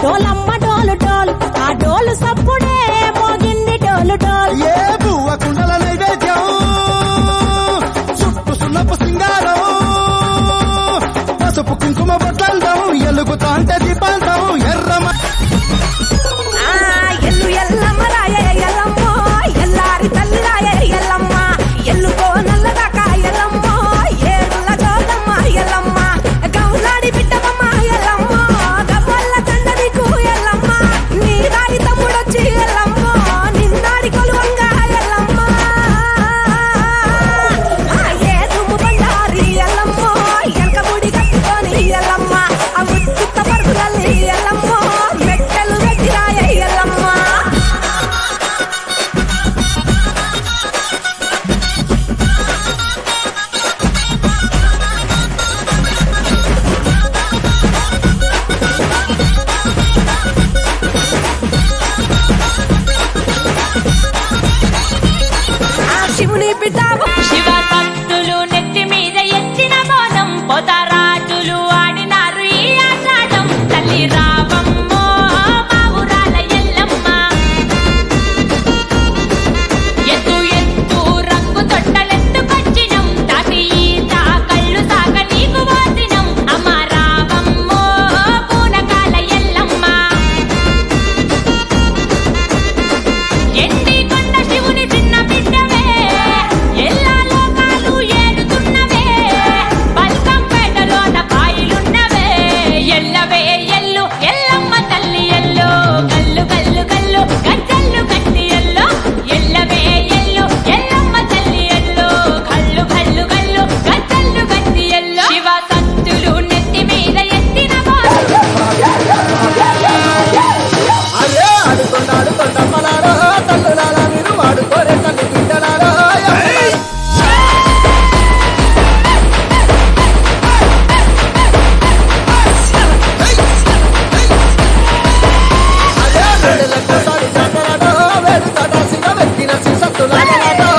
డోలమ్మ డోలు డోల్ ఆ డోలు సప్పుడే మోగింది డోలు డోల్ ఏ బువ్వ కుండల నైవేద్యం చుట్టు సున్నపు సింగారం పసుపు కుంకుమ బొట్లందం ఎలుగుతాంటే దీపాంతం ఎర్రమ ఎల్లు ఎల్లమ్మ రాయే ఎల్లమ్మ ఎల్లారి తల్లి రాయే ఎల్లమ్మ ఎల్లుకో నల్లదాకా ఎల్లమ్మ ఏడుల జోగమ్మ ఎల్లమ్మ గౌలాడి బిడ్డమ్మ ఎల్లమ్మ గవ్వల్ల తండదికు ఎల్లమ్మ నీ దారి తమ్ముడొచ్చి ఎల్లమ్మ నిన్నాడి కొలువంగా ఎల్లమ్మ ఏ దుమ్ము బండారి ఎల్లమ్మ ఎనకముడి కట్టుకొని ఎల్లమ్మ ఆ ముత్తుత్త పరుగులల్లి ఎల్లమ్మ మెట్టలు వెట్టి రాయే ఎల్లమ్మ శివుని బిడ్డ శివ భక్తులు నెత్తి మీద ఎత్తిన బోనం పోతారాజులు ఆడినారు ఈ ఆటాటం తల్లి రావమ్మో మా ఊరాల ఎల్లమ్మ ఎత్తు ఎత్తు రంగు తొట్టలెత్తుకొచ్చినం తాకి ఈత కళ్ళు సాగ నీకు వాసినం అమ్మ రావమ్మో పూనకాల ఎల్లమ్మ ఎండి కొండ శివుని చిన్న బిడ్డవే ఎల్లా లోకాలు ఏలుతున్నవే బల్కంపేటలోన బాయిలున్నవే ఎల్లవే ఎల్లు ఎల్లమ్మ తల్లి ఎల్లు గల్లు గల్లు గల్లు గజ్జల్లు గట్టి ఎల్లు ఎల్లవే ఎల్లు ఎల్లమ్మ తల్లి ఎల్లు గల్లు గల్లు గల్లు గజ్జల్లు గట్టి ఎల్లు శివ సత్తులు నెత్తి మీద ఎత్తిన అయ్యే ఆడుకొండ మలారా తల్లులారా మీరు ఆడుకోరే తల్లి బిడ్డలారా వేడుకట సిగ వెక్కిన సత్తులారా